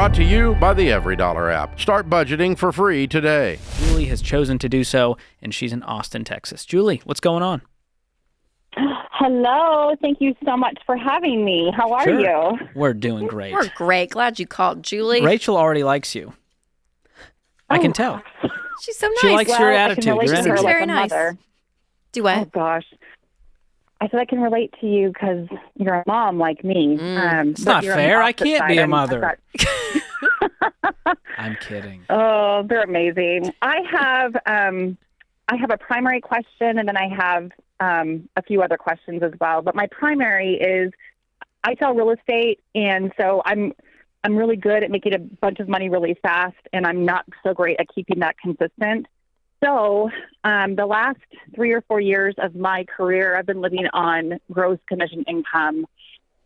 Brought to you by the Every Dollar app. Start budgeting for free today. Julie has chosen to do so, and she's in Austin, Texas. Julie, what's going on? Hello. Thank you so much for having me. How are you? We're doing great. We're great. Glad you called, Julie. Rachel already likes you. I can tell. She's so nice. She likes your attitude, your She's energy. very a nice. mother. Do what? Oh, gosh. I said I can relate to you because you're a mom like me. It's not fair. I can't be a mother. I'm kidding. Oh, they're amazing. I have a primary question, and then I have a few other questions as well. But my primary is I sell real estate, and so I'm really good at making a bunch of money really fast, and I'm not so great at keeping that consistent. So the last 3 or 4 years of my career, I've been living on gross commission income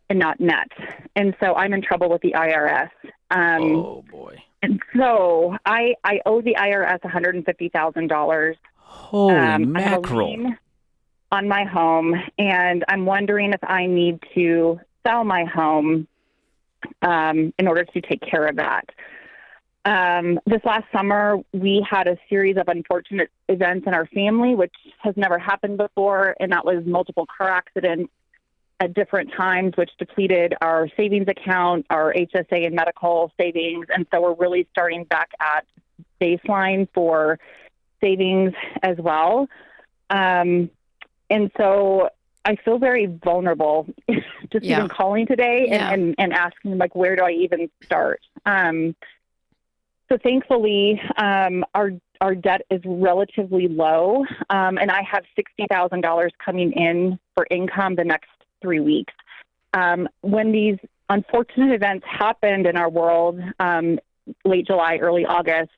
and not net. And so I'm in trouble with the IRS. Oh, boy. And so I owe the IRS $150,000. Holy I have a mackerel. lien on my home, and I'm wondering if I need to sell my home in order to take care of that. This last summer, we had a series of unfortunate events in our family, which has never happened before, and that was multiple car accidents at different times, which depleted our savings account, our HSA and medical savings, and so we're really starting back at baseline for savings as well. And so I feel very vulnerable just even calling today and asking, like, where do I even start? So thankfully, our debt is relatively low, and I have $60,000 coming in for income the next 3 weeks. When these unfortunate events happened in our world, late July, early August,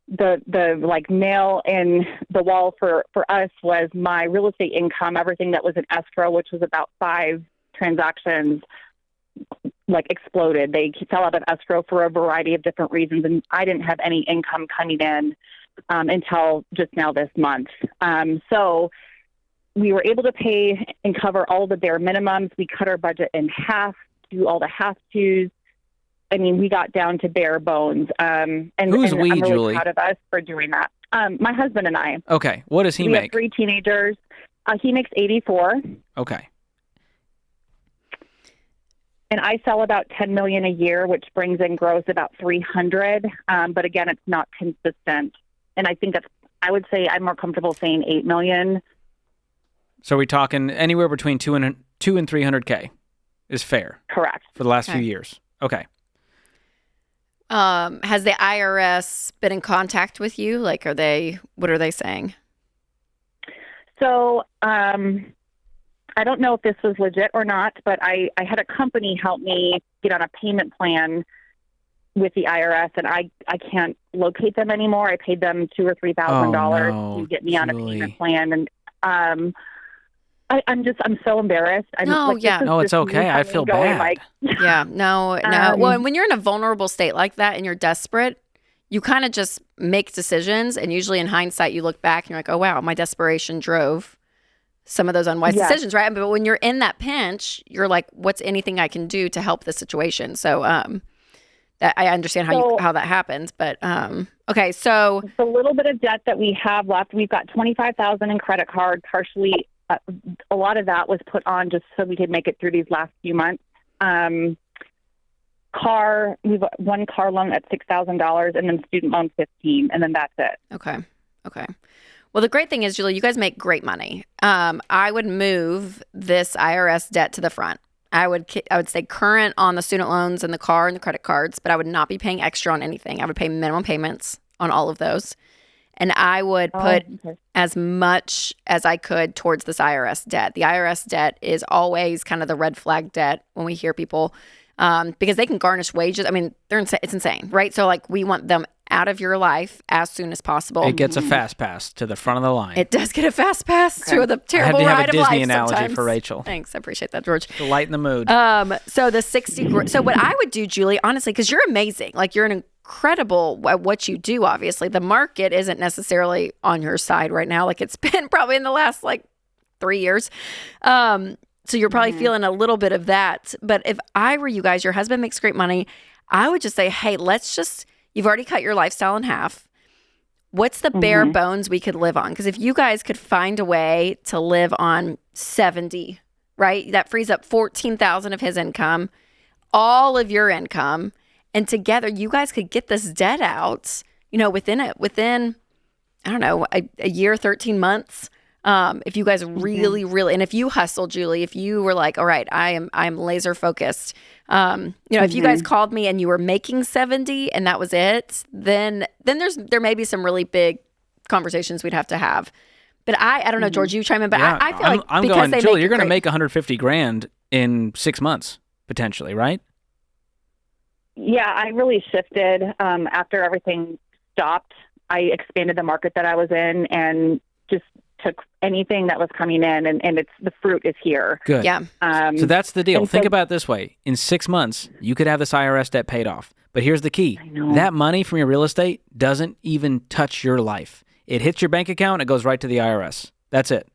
the like nail in the wall for us was my real estate income, everything that was in escrow, which was about 5 transactions, like exploded. They fell out of escrow for a variety of different reasons, and I didn't have any income coming in until just now this month. So we were able to pay and cover all the bare minimums. We cut our budget in half, do all the have-tos. I mean, we got down to bare bones. And Who's and we, I'm really Julie? proud of us for doing that. My husband and I. Okay. What does he We make? have 3 teenagers. He makes 84. Okay. And I sell about $10 million a year, which brings in gross about 300. But again, it's not consistent. And I think I would say I'm more comfortable saying 8 million. So we're talking anywhere between 2 and 300K is fair. Correct. For the last few years. Okay. Has the IRS been in contact with you? Like, what are they saying? So, I don't know if this was legit or not, but I had a company help me get on a payment plan with the IRS, and I can't locate them anymore. I paid them $2,000 or $3,000 to get me on a payment plan, and I'm so embarrassed. No, it's okay. I feel bad. No. Well, and when you're in a vulnerable state like that and you're desperate, you kind of just make decisions, and usually in hindsight, you look back and you're like, oh wow, my desperation drove some of those unwise decisions, right? But when you're in that pinch, you're like, what's anything I can do to help the situation? So that I understand how that happens, but okay. So the little bit of debt that we have left, we've got $25,000 in credit card. Partially, a lot of that was put on just so we could make it through these last few months. We've got 1 car loan at $6,000, and then student loan $15,000, and then that's it. Okay. Well, the great thing is, Julie, you guys make great money. I would move this IRS debt to the front. I would stay current on the student loans and the car and the credit cards, but I would not be paying extra on anything. I would pay minimum payments on all of those. And I would put as much as I could towards this IRS debt. The IRS debt is always kind of the red flag debt when we hear people, because they can garnish wages. I mean, it's insane, right? So like, we want them out of your life as soon as possible. It gets a fast pass to the front of the line. It does get a fast pass to the terrible ride of life. I had to have a Disney analogy sometimes. for Rachel. Thanks, I appreciate that, George. To lighten the mood. So the 60. So what I would do, Julie, honestly, because you're amazing. Like, you're an incredible at what you do. Obviously, the market isn't necessarily on your side right now, like it's been probably in the last 3 years. So you're probably feeling a little bit of that. But if I were you guys, your husband makes great money. I would just say, hey, you've already cut your lifestyle in half. What's the bare bones we could live on? Because if you guys could find a way to live on 70, right? That frees up $14,000 of his income, all of your income, and together you guys could get this debt out, within I don't know, a year, 13 months. If you guys really, really, and if you hustle, Julie, if you were like, all right, I'm laser focused. If you guys called me and you were making 70 and that was it, then there may be some really big conversations we'd have to have. But I don't know, George, you chime in, but Yeah, I feel like I'm because going, they Julie, make you're going to great- make $150,000 in 6 months potentially, right? Yeah, I really shifted after everything stopped. I expanded the market that I was in and just took anything that was coming in, and the fruit is here. Good. Yeah. So that's the deal. and Think so- about it this way. In 6 months, you could have this IRS debt paid off. But here's the key. I know. That money from your real estate doesn't even touch your life. It hits your bank account. It goes right to the IRS. That's it.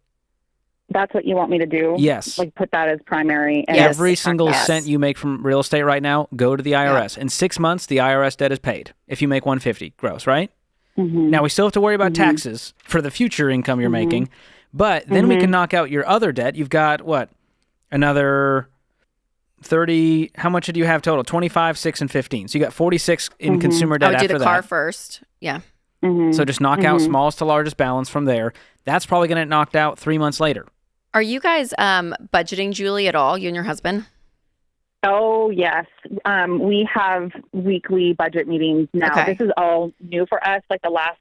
That's what you want me to do? Yes. Like put that as primary. And Yes. Every single Yes. cent you make from real estate right now, go to the IRS. In 6 months, the IRS debt is paid. If you make $150 gross, right? Now, we still have to worry about taxes for the future income you're making. But then we can knock out your other debt. You've got, what, another 30, how much did you have total? 25, 6, and 15. So you got 46 in consumer I debt would do after the car that. first. Yeah. So just knock out smallest to largest balance from there. That's probably going to get knocked out 3 months later. Are you guys budgeting, Julie, at all, you and your husband? Oh, yes. We have weekly budget meetings now. Okay. This is all new for us, like the last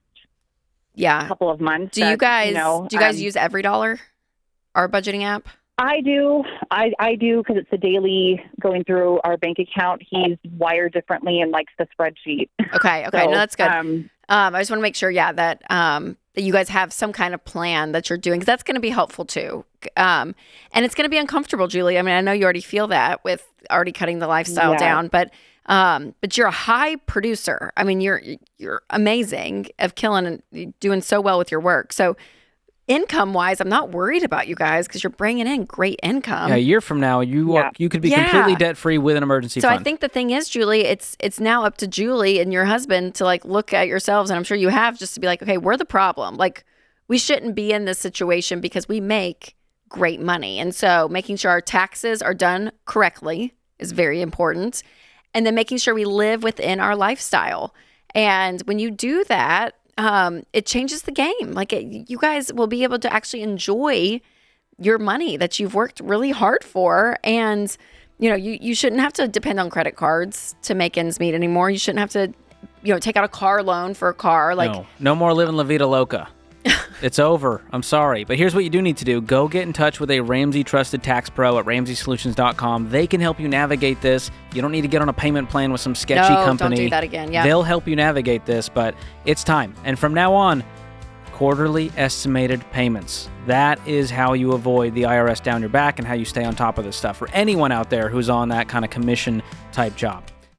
Yeah. couple of months. Do you guys that, use Every Dollar, our budgeting app? I do. I do because it's a daily going through our bank account. He's wired differently and likes the spreadsheet. Okay. So, No, that's good. I just want to make sure, that that you guys have some kind of plan that you're doing, because that's going to be helpful too. And it's going to be uncomfortable, Julie. I mean, I know you already feel that with already cutting the lifestyle Yeah. down, but you're a high producer. I mean, you're amazing of killing and doing so well with your work. So income wise, I'm not worried about you guys because you're bringing in great income. Yeah, a year from now, you could be Yeah. completely debt free with an emergency So fund. I think the thing is, Julie, it's now up to Julie and your husband to like look at yourselves, and I'm sure you have, just to be like, okay, we're the problem. Like, we shouldn't be in this situation because we make great money. And so making sure our taxes are done correctly is very important. And then making sure we live within our lifestyle. And when you do that, it changes the game. Like, you guys will be able to actually enjoy your money that you've worked really hard for. And, you shouldn't have to depend on credit cards to make ends meet anymore. You shouldn't have to, take out a car loan for a car. Like, no more living La Vida Loca. It's over. I'm sorry. But here's what you do need to do. Go get in touch with a Ramsey Trusted Tax Pro at RamseySolutions.com. They can help you navigate this. You don't need to get on a payment plan with some sketchy company. Don't do that again. Yeah. They'll help you navigate this, but it's time. And from now on, quarterly estimated payments. That is how you avoid the IRS down your back and how you stay on top of this stuff for anyone out there who's on that kind of commission type job.